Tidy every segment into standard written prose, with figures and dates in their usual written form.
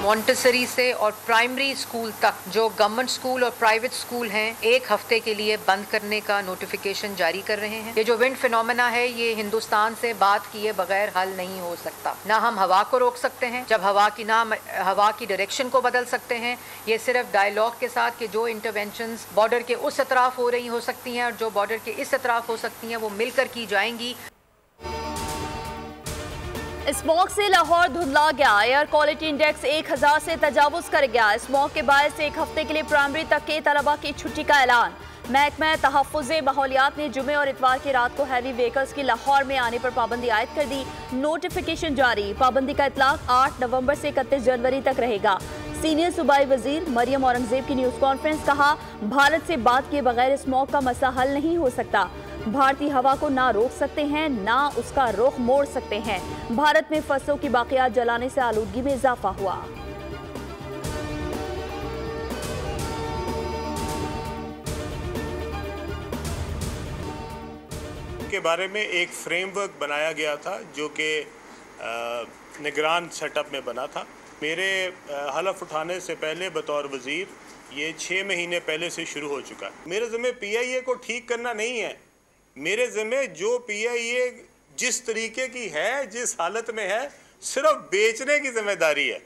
Montessori से और primary school तक जो गवर्नमेंट स्कूल और प्राइवेट स्कूल हैं 1 हफ्ते के लिए बंद करने का नोटिफिकेशन जारी कर रहे हैं। ये जो विंड फिनोमेना है ये हिंदुस्तान से बात किए बगैर हल नहीं हो सकता। ना हम हवा को रोक सकते हैं जब हवा की डायरेक्शन को बदल सकते हैं। ये सिर्फ डायलॉग के साथ कि जो इंटरवेंशंस बॉर्डर के उस अतराफ हो रही हो सकती हैं और जो बॉर्डर के इस अतराफ हो सकती हैं वो मिलकर की जाएंगी। स्मॉग से लाहौर धुंधला गया। एयर क्वालिटी इंडेक्स 1000 से तजावुज कर गया। स्मॉग के बायस 1 हफ्ते के लिए प्राइमरी तक के तलबा की छुट्टी का ऐलान। महकमा तहफ़्फ़ुज़ माहौलियात ने जुमे और इतवार की रात को हैवी व्हीकल्स की लाहौर में आने पर पाबंदी आयद कर दी। नोटिफिकेशन जारी। पाबंदी का इतलाक 8 नवंबर से 31 जनवरी तक रहेगा। सीनियर सूबाई वजीर मरियम औरंगजेब की न्यूज़ कॉन्फ्रेंस। कहा, भारत से बात किए बगैर स्मॉग का मसला हल नहीं हो सकता। भारतीय हवा को ना रोक सकते हैं ना उसका रुख मोड़ सकते हैं। भारत में फसलों की बाकियात जलाने से आलूदगी में इजाफा हुआ। के बारे में एक फ्रेमवर्क बनाया गया था जो कि निगरान सेटअप में बना था। मेरे हलफ उठाने से पहले बतौर वज़ीर ये 6 महीने पहले से शुरू हो चुका है। मेरे ज़िम्मे PIA को ठीक करना नहीं है। मेरे ज़िम्मे जो PIA जिस तरीके की है, जिस हालत में है, सिर्फ बेचने की जिम्मेदारी है।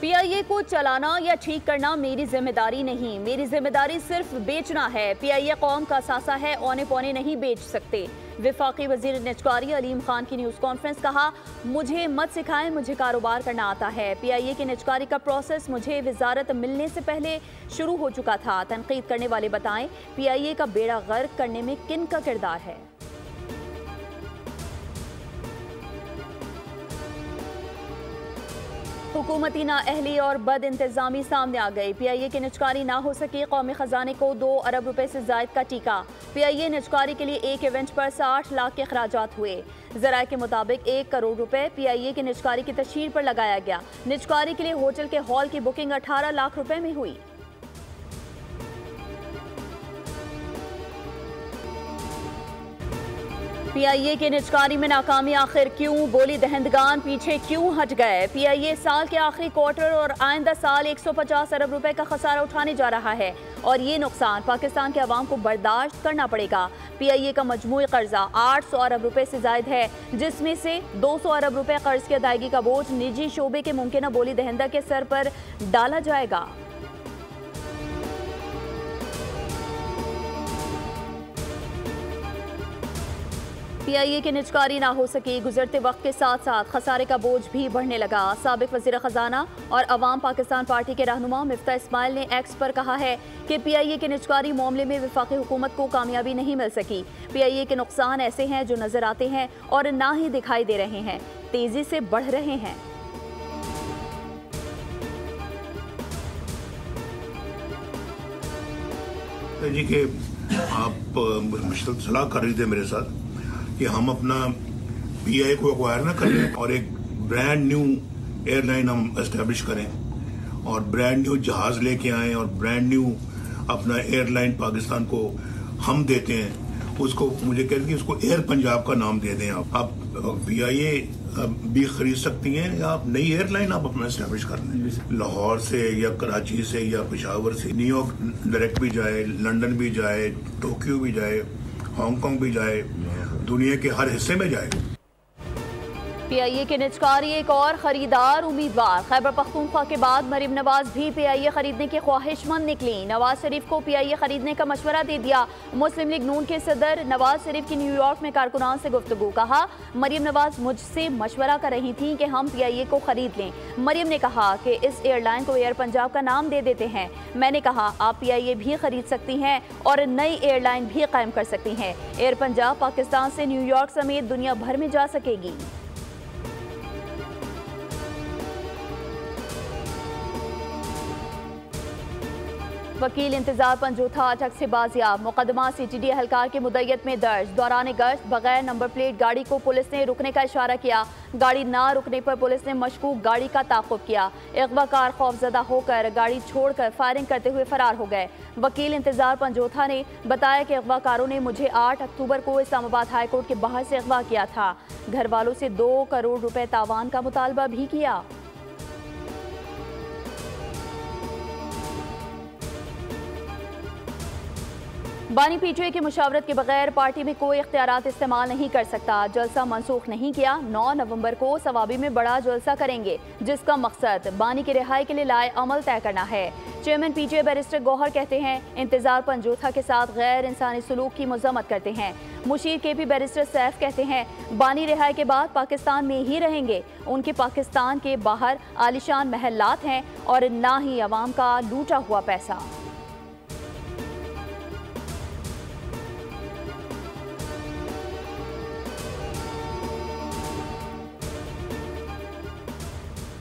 PIA को चलाना या ठीक करना मेरी जिम्मेदारी नहीं, मेरी जिम्मेदारी सिर्फ बेचना है। PIA कौम का सासा है, औने पौने नहीं बेच सकते। विफाकी वजीर निजकारी अलीम खान की न्यूज़ कॉन्फ्रेंस। कहा, मुझे मत सिखाएं, मुझे कारोबार करना आता है। PIA के निजकारी का प्रोसेस मुझे वजारत मिलने से पहले शुरू हो चुका था। तनकीद करने वाले बताएं PIA का बेड़ा गर्क करने में किन का किरदार है। हुकूमती नाअहली और बद इंतजामी सामने आ गई। PIA की निजकारी ना हो सकी। कौमी खजाने को 2 अरब रुपए से जायद का टीका। PIA निजकारी के लिए एक इवेंट पर 60 लाख के अखराजात हुए। ज़राए के मुताबिक 1 करोड़ रुपए PIA की निजकारी की तशहीर पर लगाया गया। निजकारी के लिए होटल के हॉल की बुकिंग 18 लाख रुपए में हुई। PIA के निजकारी में नाकामी आखिर क्यों? बोली दहंदगान पीछे क्यों हट गए? PIA साल के आखिरी क्वार्टर और आइंदा साल 150 अरब रुपए का खसारा उठाने जा रहा है और ये नुकसान पाकिस्तान के अवाम को बर्दाश्त करना पड़ेगा। PIA का मजमूई कर्जा 800 अरब रुपए से जायद है, जिसमें से 200 अरब रुपए कर्ज की अदायगी का बोझ निजी शोबे के मुमकिन बोली दहंदा के सर पर डाला जाएगा। PIA की निजकारी ना हो सकी। गुजरते वक्त के साथ साथ खसारे का बोझ भी बढ़ने लगा। साबिक वज़ीर ख़जाना और अवाम पाकिस्तान पार्टी के रहनुमा मिफ्ता इस्माइल ने एक्स पर कहा है कि PIA के निजकारी मामले में वफाकी हुकूमत को कामयाबी नहीं मिल सकी। PIA के नुकसान ऐसे हैं जो नजर आते हैं और ना ही दिखाई दे रहे हैं, तेजी से बढ़ रहे हैं। जी कि आप सलाह कर रही थे मेरे साथ कि हम अपना PIA को एक्वायर ना करें और एक ब्रांड न्यू एयरलाइन हम एस्टेब्लिश करें और ब्रांड न्यू जहाज लेके आएं और ब्रांड न्यू अपना एयरलाइन पाकिस्तान को हम देते हैं। उसको मुझे कहते हैं कि उसको एयर पंजाब का नाम दे दें। आप PIA भी खरीद सकती हैं या आप नई एयरलाइन आप अपना एस्टेब्लिश कर लें। लाहौर से या कराची से या पेशावर से न्यूयॉर्क डायरेक्ट भी जाए, लंदन भी जाए, टोक्यो भी जाए, हांगकांग भी जाए, दुनिया के हर हिस्से में जाए। PIA के निजकारी एक और खरीदार उम्मीदवार। खैबर पख्तूनख्वा के बाद मरीम नवाज भी PIA खरीदने की ख्वाहिशमंद निकली। नवाज शरीफ को PIA खरीदने का मशवरा दे दिया। मुस्लिम लीग नून के सदर नवाज शरीफ की न्यूयॉर्क में कारकुनान से गुफ्तगू। कहा, मरीम नवाज मुझसे मशवरा कर रही थी कि हम PIA को खरीद लें। मरीम ने कहा कि इस एयरलाइन को एयर पंजाब का नाम दे देते हैं। मैंने कहा, आप PIA भी खरीद सकती हैं और नई एयरलाइन भी कायम कर सकती हैं। एयर पंजाब पाकिस्तान से न्यूयॉर्क समेत दुनिया भर में जा सकेगी। वकील इंतजार पंजोथा अटक से बाजियाब। मुकदमा CTD एहलकार के मुद्दत में दर्ज। दौरान गश्त बगैर नंबर प्लेट गाड़ी को पुलिस ने रुकने का इशारा किया। गाड़ी ना रुकने पर पुलिस ने मशकूक गाड़ी का ताक़ुब किया। अगवाकार खौफजदा होकर गाड़ी छोड़कर फायरिंग करते हुए फरार हो गए। वकील इंतजार पंजोथा ने बताया कि अगवाकारों ने मुझे 8 अक्टूबर को इस्लामाबाद हाई कोर्ट के बाहर से अगवा किया था। घर वालों से 2 करोड़ रुपए तावान का मुतालबा भी किया। बानी पीटीआई की मुशावरत के बगैर पार्टी में कोई इख्तियारात इस्तेमाल नहीं कर सकता। जलसा मंसूख नहीं किया। 9 नवंबर को सवाबी में बड़ा जलसा करेंगे, जिसका मकसद बानी की रिहाई के लिए लाए अमल तय करना है। चेयरमैन पीटीआई बैरिस्टर गौहर कहते हैं, इंतजार पंजोथा के साथ गैर इंसानी सलूक की मजम्मत करते हैं। मुशीर केपी बैरिस्टर सैफ कहते हैं, बानी रिहाई के बाद पाकिस्तान में ही रहेंगे। उनके पाकिस्तान के बाहर आलिशान महलात हैं और ना ही अवाम का लूटा हुआ पैसा।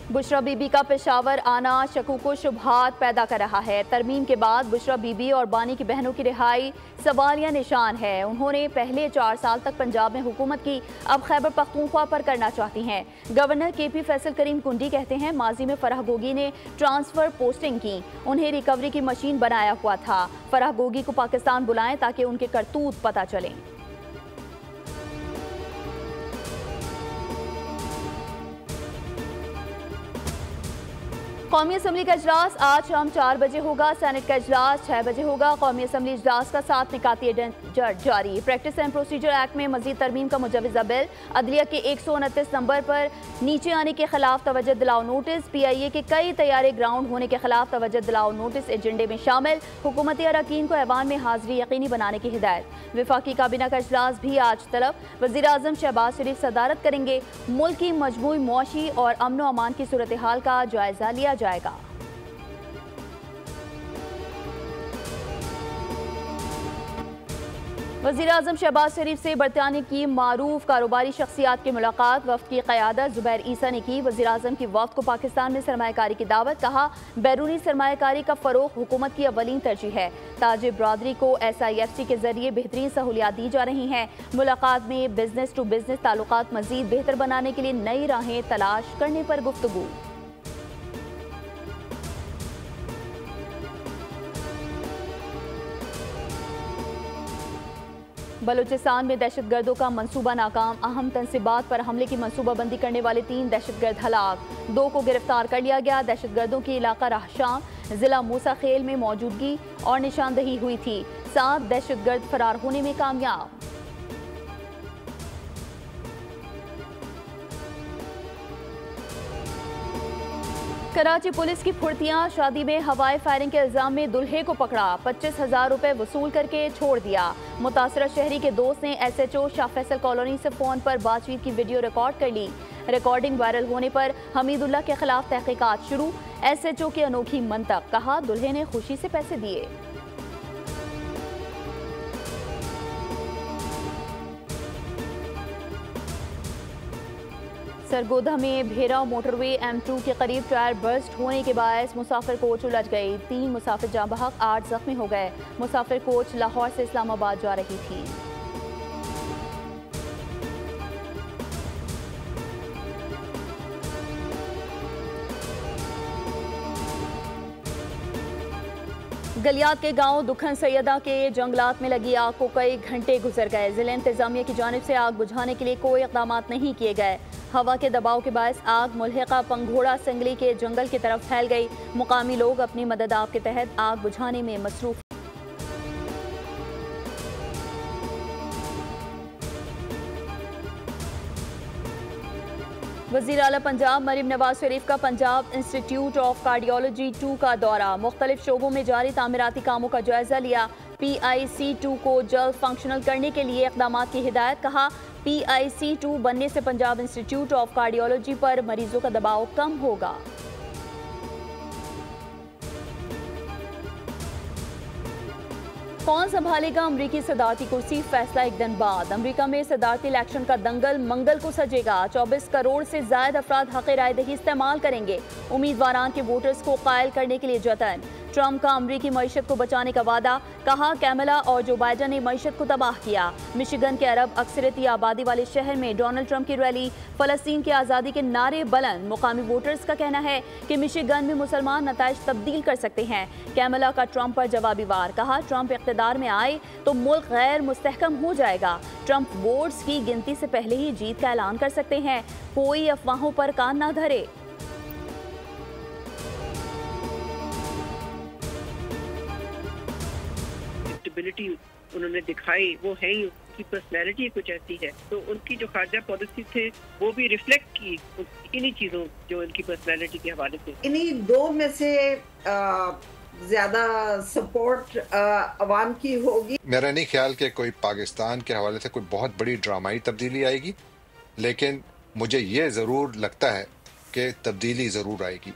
बुशरा बीबी का पेशावर आना शकूक व शुबहात पैदा कर रहा है। तरमीम के बाद बुशरा बीबी और बानी की बहनों की रिहाई सवालिया निशान है। उन्होंने पहले 4 साल तक पंजाब में हुकूमत की, अब खैबर पख्तूनख्वा पर करना चाहती हैं। गवर्नर केपी फैसल करीम कुंडी कहते हैं, माजी में फराह गोगी ने ट्रांसफर पोस्टिंग की, उन्हें रिकवरी की मशीन बनाया हुआ था। फराह गोगी को पाकिस्तान बुलाएं ताकि उनके करतूत पता चलें। कौमी असम्बली का इजलास आज शाम 4 बजे होगा। सेनेट का इजलास 6 बजे होगा। कौमी असम्बली इजलास का 7 निकाती जारी। प्रैक्टिस एंड प्रोसीजर एक्ट में मजीद तरमीम का मुजवज़ा बिल। अदलिया के 129 नंबर पर नीचे आने के खिलाफ तवज्जो दिलाओ नोटिस। PIA के कई तैयारे ग्राउंड होने के खिलाफ तवज्जो दिलाओ नोटिस एजेंडे में शामिल। हुकूमती अरकान को ऐवान में हाजिरी यकीनी बनाने की हिदायत। वफाकी काबीना का इजलास भी आज तलब। वज़ीर आज़म शहबाज शरीफ सदारत करेंगे। मुल्क की मजमूई मुआशी और अमन व अमान की सूरत हाल का जायजा लिया जाएगा। वज़ीर आज़म शहबाज शरीफ से बरतानिया की मारूफ कारोबारी शख्सियात की मुलाकात। वफ्द की क़यादत ज़ुबैर ईसा ने की। वज़ीर आज़म की वफ्द को पाकिस्तान में सरमायाकारी की दावत। कहा, बैरूनी सरमायाकारी का फ़रोग़ हुकूमत की अवलीन तरजीह है। ताजिर बरादरी को SIFC के जरिए बेहतरीन सहूलियात दी जा रही हैं। मुलाकात में बिजनेस टू बिजनेस ताल्लुकात मज़ीद बेहतर बनाने के लिए नई राहें तलाश करने पर गुफ्तगू। बलूचिस्तान में दहशतगर्दों का मंसूबा नाकाम। अहम तनसीबात पर हमले की मंसूबाबंदी करने वाले 3 दहशतगर्द हलाक। 2 को गिरफ्तार कर लिया गया। दहशतगर्दों की इलाका राहशाम जिला मूसा खेल में मौजूदगी और निशानदही हुई थी। 7 दहशतगर्द फरार होने में कामयाब। कराची पुलिस की फुर्तियां। शादी में हवाई फायरिंग के इल्जाम में दुल्हे को पकड़ा। 25,000 रुपए वसूल करके छोड़ दिया। मुतासरा शहरी के दोस्त ने SHO शाह फैसल कॉलोनी से फोन पर बातचीत की वीडियो रिकॉर्ड कर ली। रिकॉर्डिंग वायरल होने पर हमीदुल्लाह के खिलाफ तहकीकात शुरू। SHO की अनोखी मंतक। कहा, दुल्हे ने खुशी से पैसे दिए। सरगोधा में भेरा मोटरवे M2 के करीब टायर बर्स्ट होने के बायस मुसाफिर कोच उलझ गई। 3 मुसाफिर जाँ बहक, 8 जख्मी हो गए। मुसाफिर कोच लाहौर से इस्लामाबाद जा रही थी। गलियात के गांव दुखन सैयदा के जंगलात में लगी आग को कई घंटे गुजर गए। जिला इंतजामिया की जानिब से आग बुझाने के लिए कोई इक़दाम नहीं किए गए। हवा के दबाव के बायस आग मुल्हिका पंघोड़ा संगली के जंगल की तरफ फैल गई। मुकामी लोग अपनी मदद आप के तहत आग बुझाने में मसरूफ। वज़ीर आला पंजाब मरीम नवाज शरीफ का पंजाब इंस्टीट्यूट ऑफ कार्डियोलॉजी 2 का दौरा। मुख्तलिफ शोबों में जारी तामीराती कामों का जायजा लिया। PIC2 को जल्द फंक्शनल करने के लिए इक़दाम की हिदायत। कहा, PIC2 बनने से पंजाब इंस्टीट्यूट ऑफ कार्डियोलॉजी पर मरीजों का दबाव कम होगा। कौन संभालेगा अमरीकी सदारती कुर्सी, फैसला एक दिन बाद। अमरीका में सदारती इलेक्शन का दंगल मंगल को सजेगा। 24 करोड़ से ज्यादा अफराद हक़ राय दही इस्तेमाल करेंगे। उम्मीदवारान के वोटर्स को कायल करने के लिए जतन। ट्रंप का अमरीकी मईशत को बचाने का वादा। कहा, कैमला और जो बाइडन ने मईशत को तबाह किया। मिशिगन के अरब अक्सरियती आबादी वाले शहर में डोनाल्ड ट्रंप की रैली। फलस्तीन की आज़ादी के नारे बुलंद। मुकामी वोटर्स का कहना है कि मिशिगन में मुसलमान नताइज तब्दील कर सकते हैं। कैमला का ट्रंप पर जवाबी वार। कहा, ट्रंप इक़्तिदार में आए तो मुल्क गैर मुस्तहकम हो जाएगा। ट्रंप वोट्स की गिनती से पहले ही जीत का ऐलान कर सकते हैं। कोई अफवाहों पर कान ना धरे। स्टेबिलिटी उन्होंने दिखाई वो है ही, उनकी पर्सनैलिटी कुछ ऐसी है। तो उनकी जो खारजा पॉलिसी थे वो भी रिफ्लेक्ट की इन्हीं चीज़ों जो उनकी पर्सनैलिटी के हवाले से। इन्हीं दो में से ज्यादा सपोर्ट अवाम की होगी। मेरा नहीं ख्याल कि कोई पाकिस्तान के हवाले से कोई बहुत बड़ी ड्रामाई तब्दीली आएगी, लेकिन मुझे ये ज़रूर लगता है कि तब्दीली ज़रूर आएगी।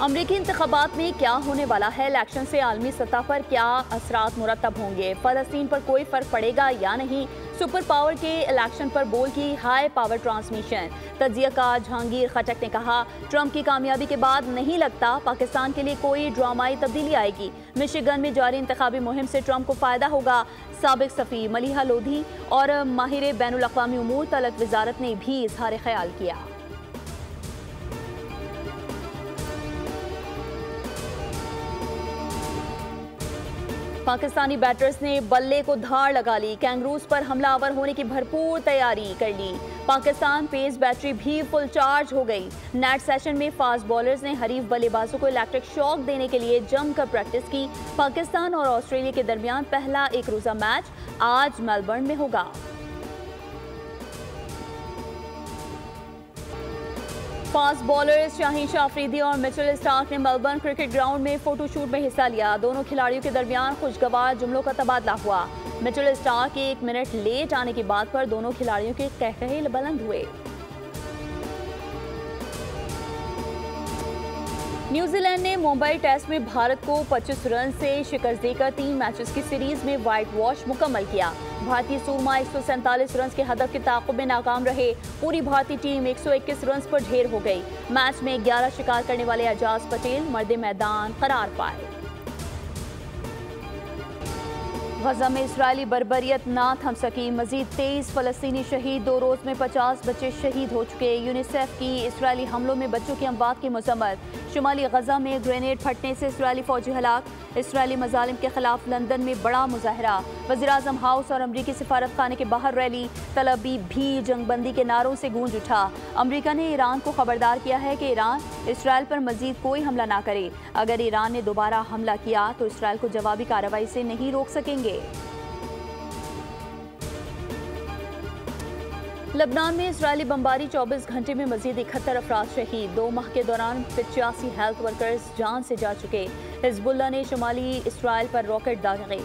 अमरीकी इंतखाबात में क्या होने वाला है? इलेक्शन से आलमी सतह पर क्या असरात मुरतब होंगे? फ़लस्तीन पर कोई फ़र्क पड़ेगा या नहीं? सुपर पावर के इलेक्शन पर बोल की हाई पावर ट्रांसमिशन। तजिया का जहांगीर खटक ने कहा, ट्रंप की कामयाबी के बाद नहीं लगता पाकिस्तान के लिए कोई ड्रामाई तब्दीली आएगी। मिशिगन में जारी इंतखाबी मुहिम से ट्रंप को फ़ायदा होगा। साबिक सफ़ी मलिहा लोधी और माहिर बैनुल अक़वामी उमूर तलत वजारत ने भी इजहार ख्याल किया। पाकिस्तानी बैटर्स ने बल्ले को धार लगा ली। कैंगरूज पर हमलावर होने की भरपूर तैयारी कर ली। पाकिस्तान पेस बैटरी भी फुल चार्ज हो गई। नेट सेशन में फास्ट बॉलर्स ने हरीफ बल्लेबाजों को इलेक्ट्रिक शॉक देने के लिए जमकर प्रैक्टिस की। पाकिस्तान और ऑस्ट्रेलिया के दरमियान पहला एक रोजा मैच आज मेलबर्न में होगा। फास्ट बॉलर्स शाहीन शाह अफरीदी और मिचेल स्टार्क ने मेलबर्न क्रिकेट ग्राउंड में फोटोशूट में हिस्सा लिया। दोनों खिलाड़ियों के दरमियान खुशगवार जुमलों का तबादला हुआ। मिचेल स्टार्क के 1 मिनट लेट आने की बात पर दोनों खिलाड़ियों के कहकहे बुलंद हुए। न्यूजीलैंड ने मुंबई टेस्ट में भारत को 25 रन से शिकस्त देकर 3 मैचेस की सीरीज में व्हाइट वॉश मुकम्मल किया। भारतीय सूरमा 147 रन के हदफ के ताक़ुब में नाकाम रहे। पूरी भारतीय टीम 121 रन पर ढेर हो गई। मैच में 11 शिकार करने वाले एजाज पटेल मर्द मैदान करार पाए। गजा में इस्राएली बर्बरियत ना थम सकी। मजीद 23 फलस्तीनी शहीद। 2 रोज में 50 बच्चे शहीद हो चुके। यूनिसेफ की इस्राएली हमलों में बच्चों की अमवात की मजम्मत। शुमाली गजा में ग्रेनेड फटने से इस्राएली फौजी हलाक। इस्राएली मजालिम के खिलाफ लंदन में बड़ा मुजाहरा। वज़ीर-ए-आज़म हाउस और अमरीकी सिफारत खाने के बाहर रैली। तलबी भी जंगबंदी के नारों से गूंज उठा। अमरीका ने ईरान को खबरदार किया है कि ईरान इसराइल पर मजीद कोई हमला ना करे। अगर ईरान ने दोबारा हमला किया तो इसराइल को जवाबी कार्रवाई से नहीं रोक सकेंगे। लबनान में इजरायली बमबारी 24 घंटे में मजीद 71 अफराद शहीद। 2 माह के दौरान 85 हेल्थ वर्कर्स जान से जा चुके। हिजबुल्लाह ने शुमाली इसराइल पर रॉकेट दागे।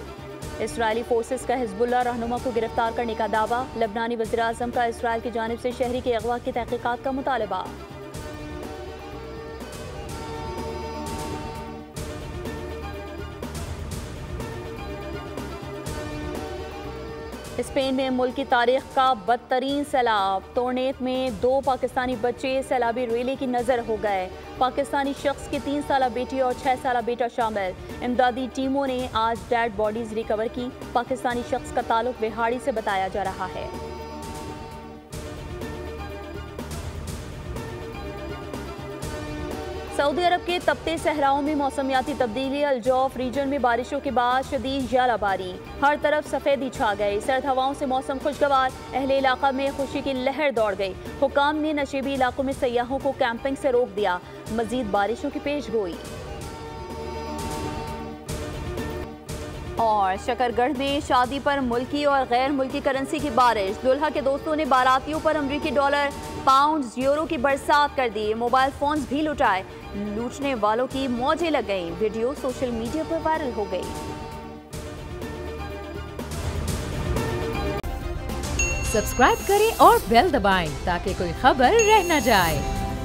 इसराइली फोर्सेस का हिजबुल्लाह रहनुमा को गिरफ्तार करने का दावा। लबनानी वज़ीर-ए-आज़म का इसराइल की जानिब से शहरी के अगवा की तहकीकात का मुतालबा। स्पेन में मुल्क की तारीख का बदतरीन सैलाब। तोरनेत में 2 पाकिस्तानी बच्चे सैलाबी रेले की नज़र हो गए। पाकिस्तानी शख्स की 3 साला बेटी और 6 साला बेटा शामिल। इमदादी टीमों ने आज डेड बॉडीज रिकवर की। पाकिस्तानी शख्स का ताल्लुक बिहाड़ी से बताया जा रहा है। सऊदी अरब के तपते सहराओं में मौसमियाती तब्दीली। अल-जौफ रीजन में बारिशों के बाद शदीद ज़्यादाबारी। हर तरफ सफ़ेदी छा गई। सर्द हवाओं से मौसम खुशगवार। अहले इलाका में खुशी की लहर दौड़ गई। हुकाम ने नशेबी इलाकों में सयाहों को कैंपिंग से रोक दिया। मजीद बारिशों की पेशगोई। और शकरगढ़ में शादी पर मुल्की और गैर मुल्की करेंसी की बारिश। दुल्हा के दोस्तों ने बारातियों पर अमरीकी डॉलर, पाउंड, यूरो की बरसात कर दी। मोबाइल फोन्स भी लुटाए। लूटने वालों की मौजें लग गईं। वीडियो सोशल मीडिया पर वायरल हो गई। सब्सक्राइब करें और बेल दबाएं ताकि कोई खबर रह न जाए।